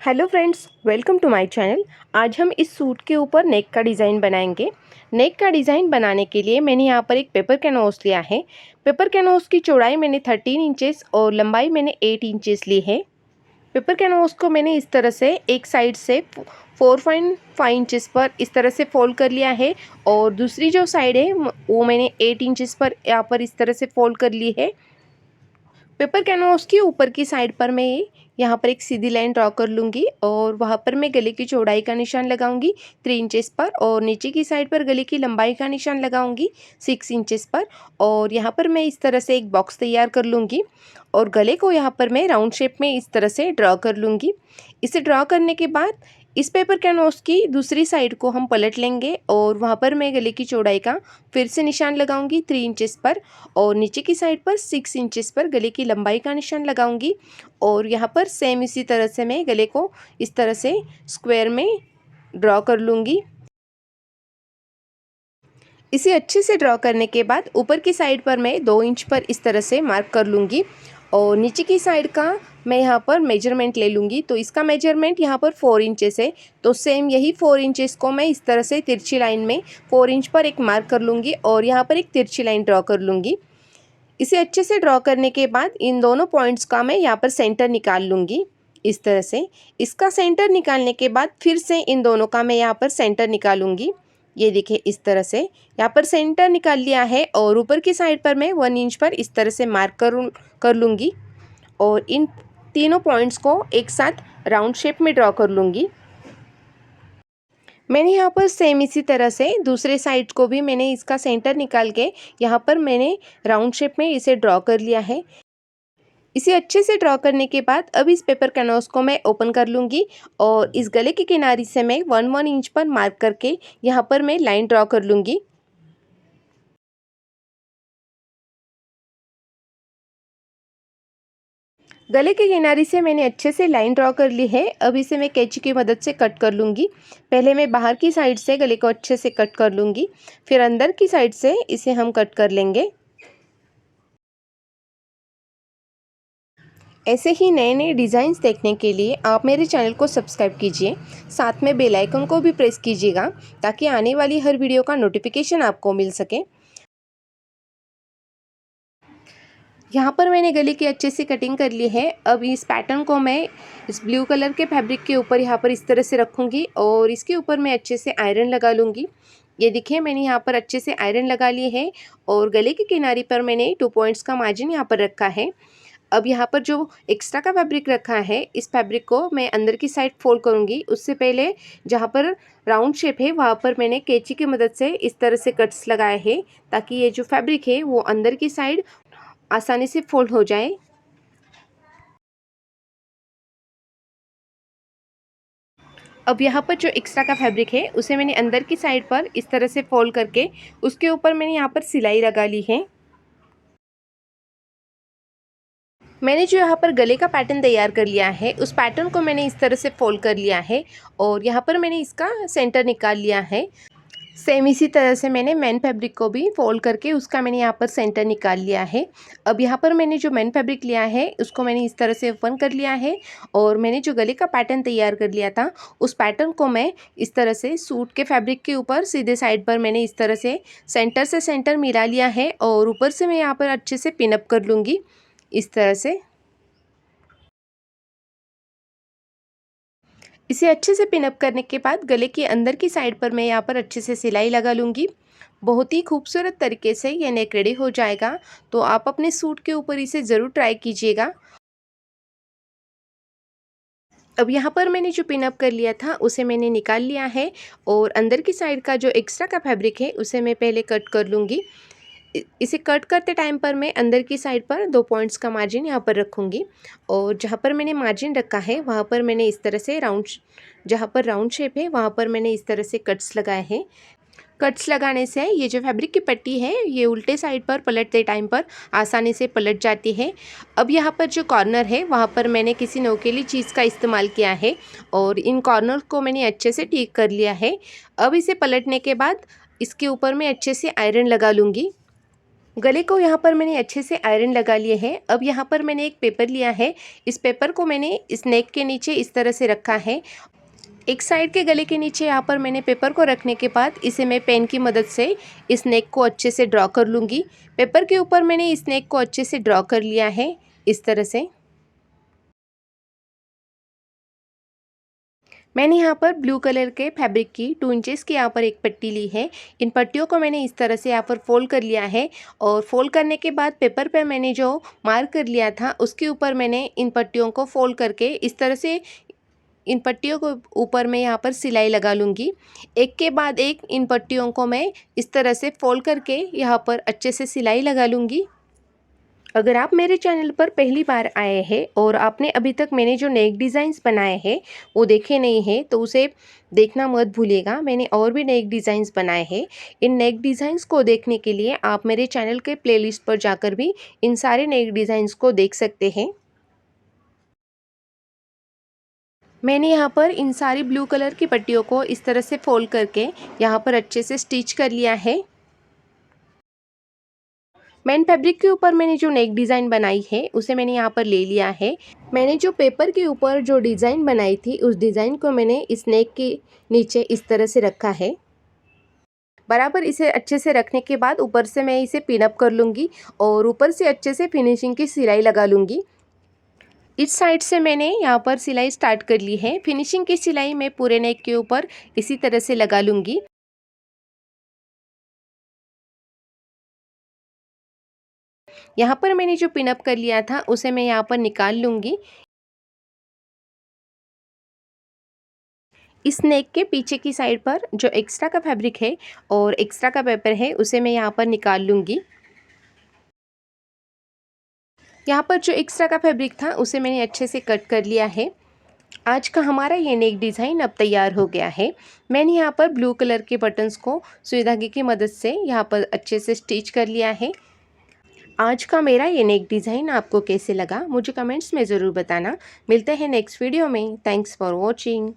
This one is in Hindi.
Hello friends, welcome to my channel. आज हम इस सूट के ऊपर नेक का डिज़ाइन बनाएंगे। नेक का डिज़ाइन बनाने के लिए मैंने यहाँ पर एक पेपर कैनवास लिया है। पेपर कैनवास की चौड़ाई मैंने 13 इंचेस और लंबाई मैंने 8 इंचेस ली है। पेपर कैनवास को मैंने इस तरह से एक साइड से 4.5 इंचेस पर इस तरह से फोल्ड कर लिया है और दूसरी जो साइड है वो मैंने 8 इंचेस पर यहाँ पर इस तरह से फोल्ड कर ली है। पेपर कैनवास की ऊपर की साइड पर मैं यहाँ पर एक सीधी लाइन ड्रॉ कर लूँगी और वहाँ पर मैं गले की चौड़ाई का निशान लगाऊंगी 3 इंचेस पर और नीचे की साइड पर गले की लंबाई का निशान लगाऊंगी 6 इंचेस पर। और यहाँ पर मैं इस तरह से एक बॉक्स तैयार कर लूँगी और गले को यहाँ पर मैं राउंड शेप में इस तरह से ड्रॉ कर लूँगी। इसे ड्रॉ करने के बाद इस पेपर कैनवास की दूसरी साइड को हम पलट लेंगे और वहाँ पर मैं गले की चौड़ाई का फिर से निशान लगाऊंगी 3 इंचेस पर और नीचे की साइड पर 6 इंचेस पर गले की लंबाई का निशान लगाऊंगी। और यहाँ पर सेम इसी तरह से मैं गले को इस तरह से स्क्वायर में ड्रॉ कर लूँगी। इसे अच्छे से ड्रॉ करने के बाद ऊपर की साइड पर मैं 2 इंच पर इस तरह से मार्क कर लूँगी और नीचे की साइड का मैं यहाँ पर मेजरमेंट ले लूँगी। तो इसका मेजरमेंट यहाँ पर 4 इंचेस है, तो सेम यही 4 इंचेस को मैं इस तरह से तिरछी लाइन में 4 इंच पर एक मार्क कर लूँगी और यहाँ पर एक तिरछी लाइन ड्रॉ कर लूँगी। इसे अच्छे से ड्रॉ करने के बाद इन दोनों पॉइंट्स का मैं यहाँ पर सेंटर निकाल लूँगी इस तरह से। इसका सेंटर निकालने के बाद फिर से इन दोनों का मैं यहाँ पर सेंटर निकालूंगी। ये देखिए इस तरह से यहाँ पर सेंटर निकाल लिया है और ऊपर की साइड पर मैं 1 इंच पर इस तरह से मार्क कर लूँगी और इन तीनों पॉइंट्स को एक साथ राउंड शेप में ड्रॉ कर लूँगी। मैंने यहाँ पर सेम इसी तरह से दूसरे साइड को भी मैंने इसका सेंटर निकाल के यहाँ पर मैंने राउंड शेप में इसे ड्रॉ कर लिया है। इसे अच्छे से ड्रॉ करने के बाद अब इस पेपर कैनवास को मैं ओपन कर लूँगी और इस गले की किनारी से मैं 1 इंच पर मार्क करके यहाँ पर मैं लाइन ड्रॉ कर लूँगी। गले के किनारे से मैंने अच्छे से लाइन ड्रॉ कर ली है। अब इसे मैं कैंची की मदद से कट कर लूँगी। पहले मैं बाहर की साइड से गले को अच्छे से कट कर लूँगी, फिर अंदर की साइड से इसे हम कट कर लेंगे। ऐसे ही नए नए डिज़ाइंस देखने के लिए आप मेरे चैनल को सब्सक्राइब कीजिए, साथ में बेल आइकन को भी प्रेस कीजिएगा ताकि आने वाली हर वीडियो का नोटिफिकेशन आपको मिल सके। यहाँ पर मैंने गले की अच्छे से कटिंग कर ली है। अब इस पैटर्न को मैं इस ब्लू कलर के फैब्रिक के ऊपर यहाँ पर इस तरह से रखूँगी और इसके ऊपर मैं अच्छे से आयरन लगा लूँगी। ये देखिए मैंने यहाँ पर अच्छे से आयरन लगा ली है और गले के किनारे पर मैंने 2 पॉइंट्स का मार्जिन यहाँ पर रखा है। अब यहाँ पर जो एक्स्ट्रा का फैब्रिक रखा है इस फैब्रिक को मैं अंदर की साइड फोल्ड करूँगी। उससे पहले जहाँ पर राउंड शेप है वहाँ पर मैंने कैंची की मदद से इस तरह से कट्स लगाए हैं ताकि ये जो फैब्रिक है वो अंदर की साइड आसानी से फोल्ड हो जाए। अब यहाँ पर जो एक्स्ट्रा का फैब्रिक है उसे मैंने अंदर की साइड पर इस तरह से फोल्ड करके उसके ऊपर मैंने यहाँ पर सिलाई लगा ली है। मैंने जो यहाँ पर गले का पैटर्न तैयार कर लिया है उस पैटर्न को मैंने इस तरह से फोल्ड कर लिया है और यहाँ पर मैंने इसका सेंटर निकाल लिया है। सेम इसी तरह से मैंने मेन फैब्रिक को भी फोल्ड करके उसका मैंने यहाँ पर सेंटर निकाल लिया है। अब यहाँ पर मैंने जो मेन फैब्रिक लिया है उसको मैंने इस तरह से ओपन कर लिया है और मैंने जो गले का पैटर्न तैयार कर लिया था उस पैटर्न को मैं इस तरह से सूट के फैब्रिक के ऊपर सीधे साइड पर मैंने इस तरह से सेंटर मिला लिया है और ऊपर से मैं यहाँ पर अच्छे से पिनअप कर लूँगी इस तरह से। इसे अच्छे से पिनअप करने के बाद गले के अंदर की साइड पर मैं यहाँ पर अच्छे से सिलाई लगा लूँगी। बहुत ही खूबसूरत तरीके से ये नेक रेडी हो जाएगा, तो आप अपने सूट के ऊपर इसे ज़रूर ट्राई कीजिएगा। अब यहाँ पर मैंने जो पिनअप कर लिया था उसे मैंने निकाल लिया है और अंदर की साइड का जो एक्स्ट्रा का फैब्रिक है उसे मैं पहले कट कर लूँगी। इसे कट करते टाइम पर मैं अंदर की साइड पर 2 पॉइंट्स का मार्जिन यहाँ पर रखूँगी और जहाँ पर मैंने मार्जिन रखा है वहाँ पर मैंने इस तरह से जहाँ पर राउंड शेप है वहाँ पर मैंने इस तरह से कट्स लगाए हैं। कट्स लगाने से ये जो फैब्रिक की पट्टी है ये उल्टे साइड पर पलटते टाइम पर आसानी से पलट जाती है। अब यहाँ पर जो कॉर्नर है वहाँ पर मैंने किसी नोकीली चीज़ का इस्तेमाल किया है और इन कॉर्नर को मैंने अच्छे से ठीक कर लिया है। अब इसे पलटने के बाद इसके ऊपर मैं अच्छे से आयरन लगा लूँगी। गले को यहाँ पर मैंने अच्छे से आयरन लगा लिए है। अब यहाँ पर मैंने एक पेपर लिया है, इस पेपर को मैंने इस नेक के नीचे इस तरह से रखा है। एक साइड के गले के नीचे यहाँ पर मैंने पेपर को रखने के बाद इसे मैं पेन की मदद से इस नेक को अच्छे से ड्रॉ कर लूँगी। पेपर के ऊपर मैंने इस नेक को अच्छे से ड्रॉ कर लिया है इस तरह से। मैंने यहाँ पर ब्लू कलर के फैब्रिक की 2 इंचेस की यहाँ पर एक पट्टी ली है। इन पट्टियों को मैंने इस तरह से यहाँ पर फोल्ड कर लिया है और फोल्ड करने के बाद पेपर पे मैंने जो मार्क कर लिया था उसके ऊपर मैंने इन पट्टियों को फोल्ड करके इस तरह से इन पट्टियों को ऊपर मैं यहाँ पर सिलाई लगा लूँगी। एक के बाद एक इन पट्टियों को मैं इस तरह से फोल्ड करके यहाँ पर अच्छे से सिलाई लगा लूँगी। अगर आप मेरे चैनल पर पहली बार आए हैं और आपने अभी तक मैंने जो नेक डिज़ाइंस बनाए हैं वो देखे नहीं हैं तो उसे देखना मत भूलिएगा। मैंने और भी नेक डिज़ाइंस बनाए हैं। इन नेक डिज़ाइंस को देखने के लिए आप मेरे चैनल के प्लेलिस्ट पर जाकर भी इन सारे नेक डिज़ाइंस को देख सकते हैं। मैंने यहाँ पर इन सारी ब्लू कलर की पट्टियों को इस तरह से फोल्ड करके यहाँ पर अच्छे से स्टिच कर लिया है। मेन फैब्रिक के ऊपर मैंने जो नेक डिज़ाइन बनाई है उसे मैंने यहाँ पर ले लिया है। मैंने जो पेपर के ऊपर जो डिज़ाइन बनाई थी उस डिज़ाइन को मैंने इस नेक के नीचे इस तरह से रखा है। बराबर इसे अच्छे से रखने के बाद ऊपर से मैं इसे पिन अप कर लूँगी और ऊपर से अच्छे से फिनिशिंग की सिलाई लगा लूँगी। इस साइड से मैंने यहाँ पर सिलाई स्टार्ट कर ली है। फिनिशिंग की सिलाई मैं पूरे नेक के ऊपर इसी तरह से लगा लूँगी। यहाँ पर मैंने जो पिन अप कर लिया था उसे मैं यहाँ पर निकाल लूँगी। इस नेक के पीछे की साइड पर जो एक्स्ट्रा का फैब्रिक है और एक्स्ट्रा का पेपर है उसे मैं यहाँ पर निकाल लूँगी। यहाँ पर जो एक्स्ट्रा का फैब्रिक था उसे मैंने अच्छे से कट कर लिया है। आज का हमारा ये नेक डिज़ाइन अब तैयार हो गया है। मैंने यहाँ पर ब्लू कलर के बटन्स को सुई धागे की मदद से यहाँ पर अच्छे से स्टिच कर लिया है। आज का मेरा ये नेक डिज़ाइन आपको कैसे लगा मुझे कमेंट्स में ज़रूर बताना। मिलते हैं नेक्स्ट वीडियो में। Thanks for watching.